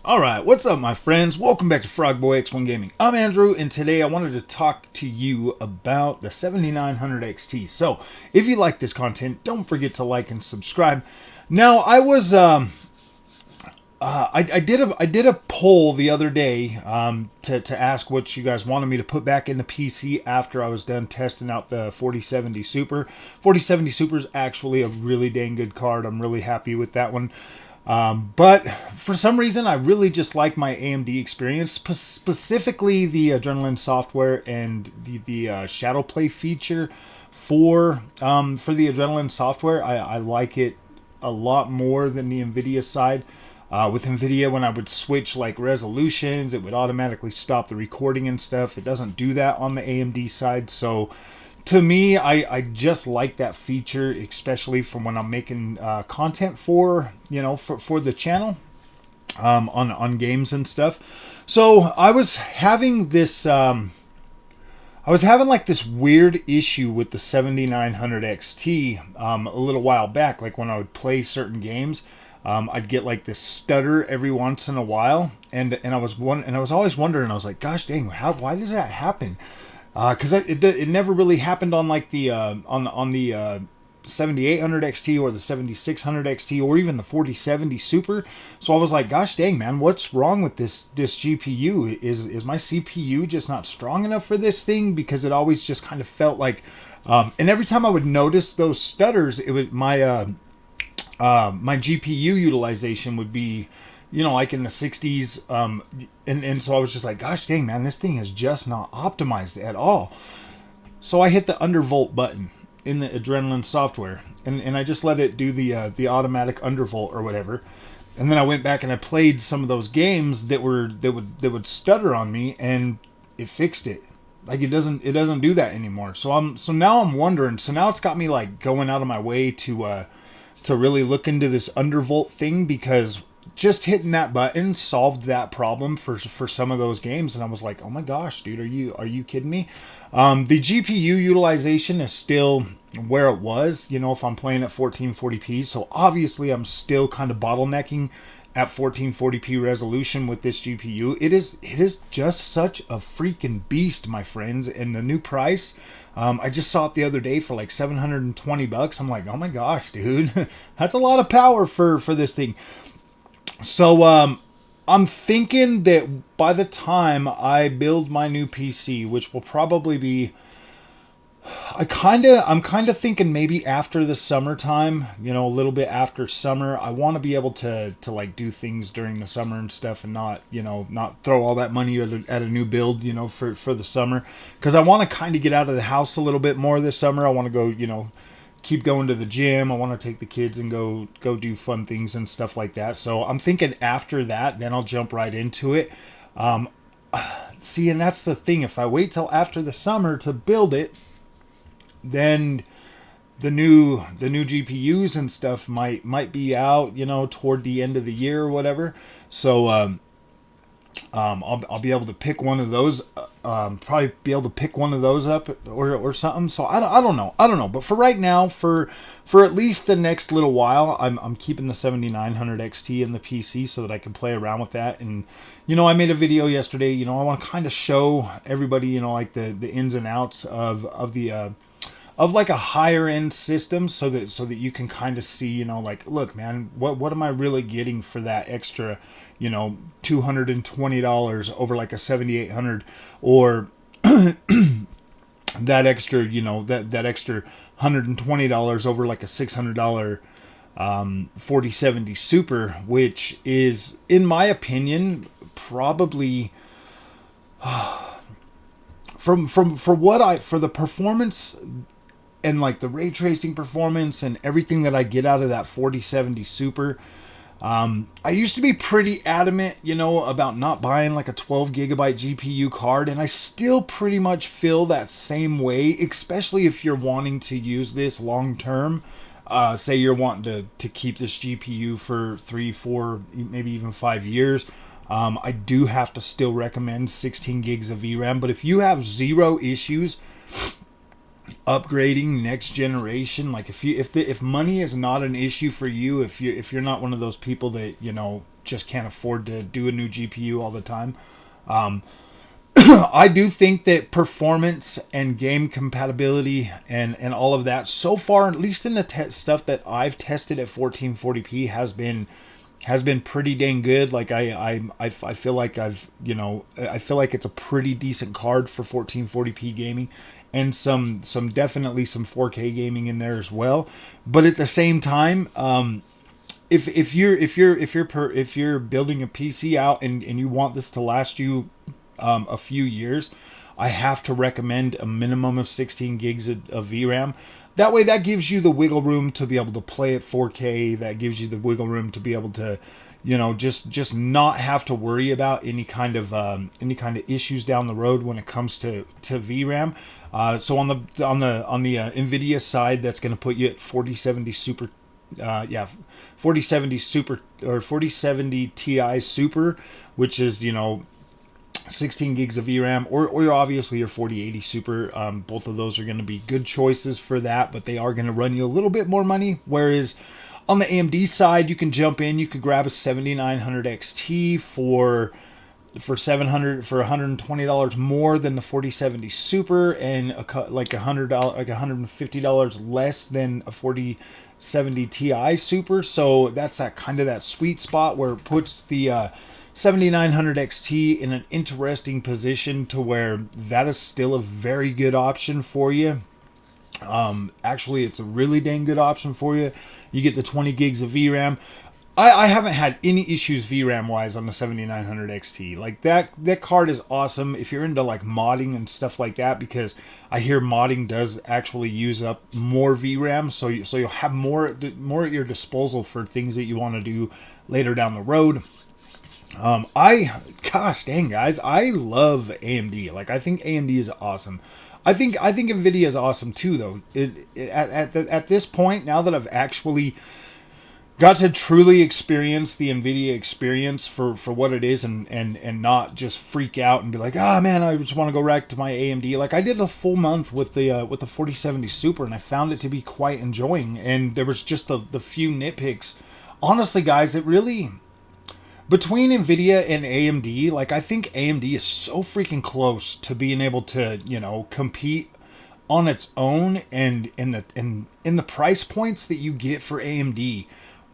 Alright, what's up my friends? Welcome back to Frogboy X1 Gaming. I'm Andrew, and today I wanted to talk to you about the 7900 XT. So, if you like this content, don't forget to like and subscribe. Now, I was, I did a poll the other day to ask what you guys wanted me to put back in the PC after I was done testing out the 4070 Super. 4070 Super is actually a really dang good card. I'm really happy with that one. But for some reason, I really just like my AMD experience, specifically the Adrenaline software and the Shadow Play feature for the Adrenaline software. I like it a lot more than the NVIDIA side. With NVIDIA, when I would switch like resolutions, it would automatically stop the recording and stuff. It doesn't do that on the AMD side, so to me, I just like that feature, especially from when I'm making content for the channel on games and stuff. So I was having this like this weird issue with the 7900 XT a little while back. Like when I would play certain games, I'd get like this stutter every once in a while, and I was always wondering. I was like, gosh dang, why does that happen? Because it never really happened on like the on the 7800 XT or the 7600 XT or even the 4070 Super. So I was like, gosh dang man, what's wrong with this GPU? Is my CPU just not strong enough for this thing? Because it always just kind of felt like, and every time I would notice those stutters, it would my GPU utilization would be, like in the 60s, and so I was just like, gosh dang man, this thing is just not optimized at all. So I hit the undervolt button in the Adrenaline software, and I just let it do the automatic undervolt or whatever, and then I went back and I played some of those games that would stutter on me, and it fixed it. Like it doesn't do that anymore. So now I'm wondering. So now it's got me like going out of my way to really look into this undervolt thing, because just hitting that button solved that problem for some of those games, and I was like, oh my gosh, dude, are you kidding me? The GPU utilization is still where it was, if I'm playing at 1440p. So obviously I'm still kind of bottlenecking at 1440p resolution with this GPU. It is just such a freaking beast, my friends, and the new price. I just saw it the other day for like $720. I'm like, oh my gosh, dude, that's a lot of power for this thing. So I'm thinking that by the time I build my new PC, which will probably be, I'm kind of thinking maybe after the summertime, a little bit after summer. I want to be able to like do things during the summer and stuff, and not throw all that money at a new build, for the summer, because I want to kind of get out of the house a little bit more this summer. I want to go, keep going to the gym. I want to take the kids and go do fun things and stuff like that. So I'm thinking after that, then I'll jump right into it. See, and that's the thing. If I wait till after the summer to build it, then the new GPUs and stuff might be out, toward the end of the year or whatever. So I'll be able to pick one of those. Probably be able to pick one of those up or something. So I don't know. But for right now, for at least the next little while, I'm keeping the 7900 XT in the PC so that I can play around with that. And I made a video yesterday. I want to kind of show everybody, like the ins and outs of the of like a higher end system, so that you can kind of see, like, look man, what am I really getting for that extra, $220 over like a 7800, or that extra, that extra $120 over like a $600 4070 Super, which is, in my opinion, probably for the performance and like the ray tracing performance and everything that I get out of that 4070 Super. I used to be pretty adamant, about not buying like a 12 gigabyte GPU card, and I still pretty much feel that same way, especially if you're wanting to use this long term. Say you're wanting to keep this GPU for 3, 4, maybe even 5 years. I do have to still recommend 16 gigs of VRAM, but if you have zero issues upgrading next generation, like if money is not an issue for you, if you're not one of those people that, you know, just can't afford to do a new GPU all the time, I do think that performance and game compatibility and all of that so far, at least in the stuff that I've tested at 1440p, has been pretty dang good. Like I feel like I feel like it's a pretty decent card for 1440p gaming, and definitely some 4K gaming in there as well. But at the same time, if you're building a PC out and you want this to last you a few years, I have to recommend a minimum of 16 gigs of VRAM. That way, that gives you the wiggle room to be able to play at 4K. That gives you the wiggle room to be able to, you know, just not have to worry about any kind of issues down the road when it comes to VRAM. So on the NVIDIA side, that's going to put you at 4070 Super. 4070 Super or 4070 Ti Super, which is, you know, 16 gigs of VRAM, or obviously your 4080 Super. Both of those are going to be good choices for that, but they are going to run you a little bit more money. Whereas on the AMD side, you can jump in, you could grab a 7900 XT for $120 more than the 4070 Super, and like $150 less than a 4070 Ti Super. So that's that sweet spot where it puts the 7900 XT in an interesting position to where that is still a very good option for you. Actually, it's a really dang good option for you. You get the 20 gigs of VRAM. I haven't had any issues VRAM wise on the 7900 XT. Like that card is awesome if you're into like modding and stuff like that, because I hear modding does actually use up more VRAM, so you'll have more at your disposal for things that you want to do later down the road. Gosh dang guys, I love AMD. Like, I think AMD is awesome. I think NVIDIA is awesome too, though. At this point, now that I've actually got to truly experience the NVIDIA experience for what it is, and not just freak out and be like, ah, man, I just want to go back to my AMD. Like, I did a full month with the 4070 Super, and I found it to be quite enjoying. And there was just the few nitpicks. Honestly, guys, it really, between NVIDIA and AMD, like, I think AMD is so freaking close to being able to, you know, compete on its own, and in the price points that you get for AMD,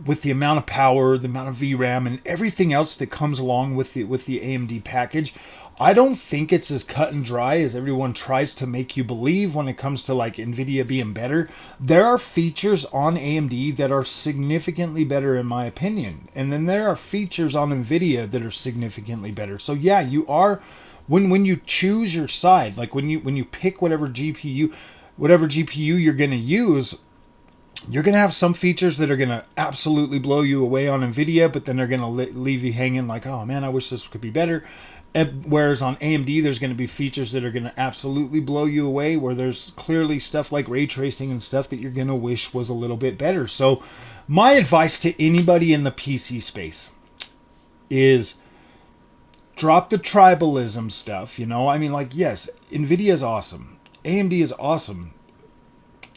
with the amount of power, the amount of VRAM, and everything else that comes along with the AMD package. I don't think it's as cut and dry as everyone tries to make you believe when it comes to like NVIDIA being better. There are features on AMD that are significantly better in my opinion. And then there are features on NVIDIA that are significantly better. So yeah, you are, when you choose your side, like when you pick whatever GPU you're going to use, you're going to have some features that are going to absolutely blow you away on NVIDIA, but then they're going to leave you hanging like, oh man, I wish this could be better. Whereas on AMD, there's going to be features that are going to absolutely blow you away, where there's clearly stuff like ray tracing and stuff that you're going to wish was a little bit better. So my advice to anybody in the PC space is drop the tribalism stuff. You know, I mean, like, yes, NVIDIA is awesome. AMD is awesome.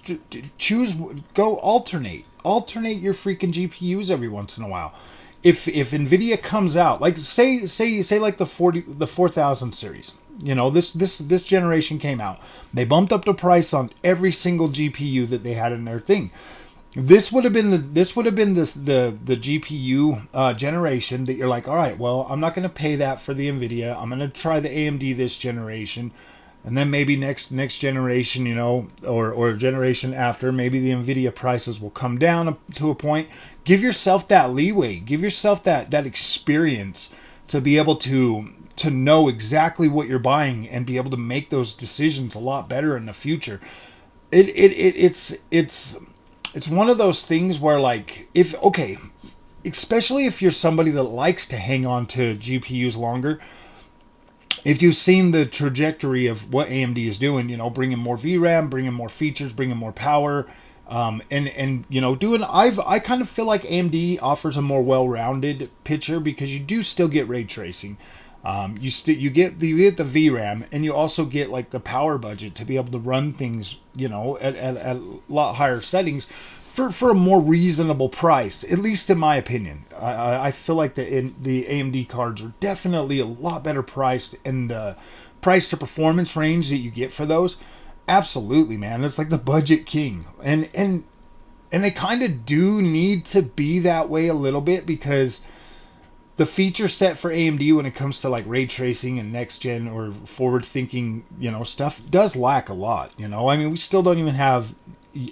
Go alternate your freaking GPUs every once in a while. If NVIDIA comes out, like say like the 4000 series, you know, this generation came out, they bumped up the price on every single GPU that they had in their thing. This would have been the GPU generation that you're like, all right, well, I'm not going to pay that for the NVIDIA. I'm going to try the AMD this generation. And then maybe next generation, you know, or generation after, maybe the NVIDIA prices will come down to a point. Give yourself that leeway. Give yourself that experience to be able to know exactly what you're buying and be able to make those decisions a lot better in the future. It's one of those things where, like, especially if you're somebody that likes to hang on to GPUs longer. If you've seen the trajectory of what AMD is doing, you know, bringing more VRAM, bringing more features, bringing more power, and you know, I kind of feel like AMD offers a more well-rounded picture, because you do still get ray tracing. You get the VRAM, and you also get like the power budget to be able to run things, you know, at a lot higher settings for a more reasonable price, at least in my opinion. I feel like the AMD cards are definitely a lot better priced, and the price to performance range that you get for those, absolutely, man, it's like the budget king. And they kind of do need to be that way a little bit, because the feature set for AMD when it comes to like ray tracing and next gen or forward thinking, you know, stuff does lack a lot. You know, I mean, we still don't even have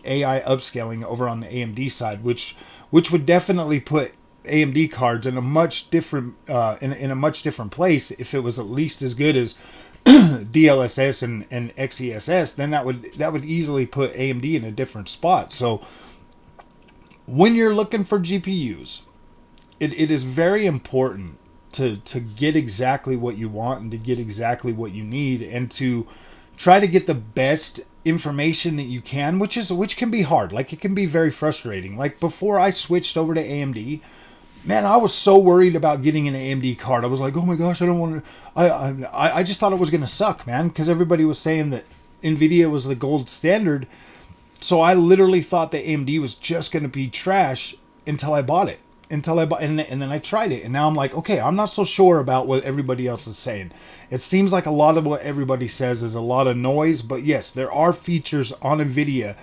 AI upscaling over on the AMD side, which would definitely put AMD cards in a much different in a much different place. If it was at least as good as DLSS and XESS, then that would easily put AMD in a different spot. So when you're looking for GPUs, it is very important to get exactly what you want and to get exactly what you need, and to try to get the best information that you can, which can be hard. Like, it can be very frustrating. Like, before I switched over to AMD, man, I was so worried about getting an AMD card. I was like, oh my gosh, I don't want to. I just thought it was going to suck, man, because everybody was saying that NVIDIA was the gold standard. So I literally thought that AMD was just going to be trash until I bought it. And then I tried it, and now I'm like, okay, I'm not so sure about what everybody else is saying. It seems like a lot of what everybody says is a lot of noise, but yes, there are features on NVIDIA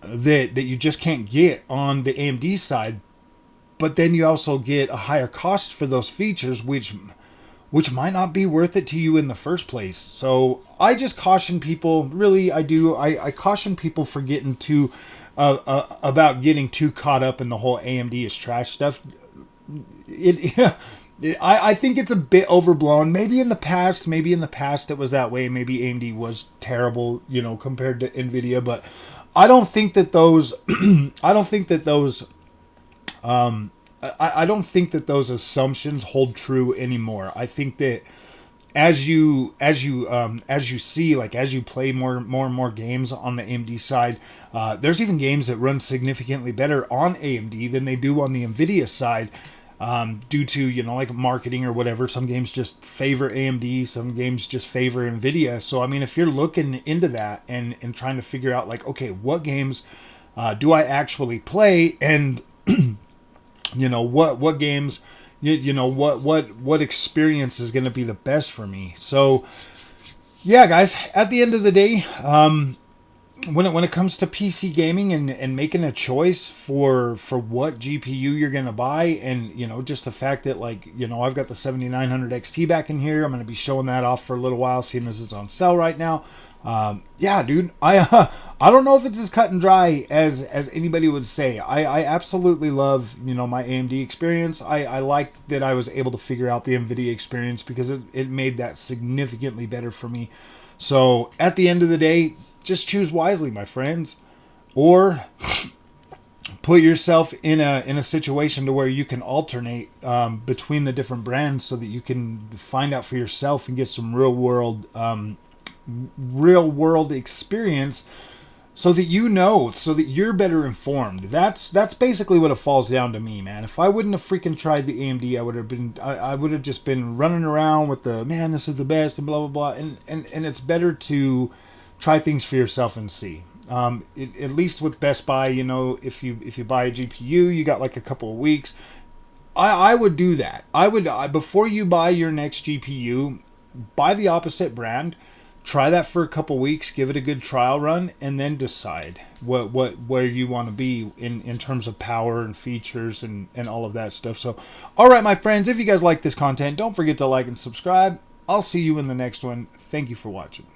that you just can't get on the AMD side, but then you also get a higher cost for those features, which might not be worth it to you in the first place. So I just caution people, really, I do. I caution people for getting too about getting too caught up in the whole AMD is trash stuff. I think it's a bit overblown. Maybe in the past it was that way. Maybe AMD was terrible, you know, compared to NVIDIA. But I don't think that those I don't think that those assumptions hold true anymore. I think that as you see, like, as you play more and more games on the AMD side, there's even games that run significantly better on AMD than they do on the NVIDIA side, due to, you know, like marketing or whatever. Some games just favor AMD, some games just favor NVIDIA. So I mean, if you're looking into that and trying to figure out, like, okay, what games do I actually play, and you know, what games, you know, what experience is going to be the best for me. So yeah, guys, at the end of the day, when it comes to PC gaming and making a choice for what GPU you're going to buy, and, you know, just the fact that, like, you know, I've got the 7900 XT back in here. I'm going to be showing that off for a little while, seeing as it's on sale right now. Yeah, dude, I don't know if it's as cut and dry as anybody would say. I absolutely love, you know, my AMD experience. I like that I was able to figure out the NVIDIA experience, because it made that significantly better for me. So at the end of the day, just choose wisely, my friends, or put yourself in a situation to where you can alternate between the different brands, so that you can find out for yourself and get some real world experience, so that you know, so that you're better informed. That's basically what it falls down to me, man. If I wouldn't have freaking tried the AMD, I would have just been running around with the, man, this is the best, and blah blah blah. And it's better to try things for yourself and see. At least with Best Buy, you know, if you buy a GPU, you got like a couple of weeks. I would do that. Before you buy your next GPU, buy the opposite brand. Try that for a couple weeks, give it a good trial run, and then decide where you want to be in terms of power and features and all of that stuff. So, all right, my friends, if you guys like this content, don't forget to like and subscribe. I'll see you in the next one. Thank you for watching.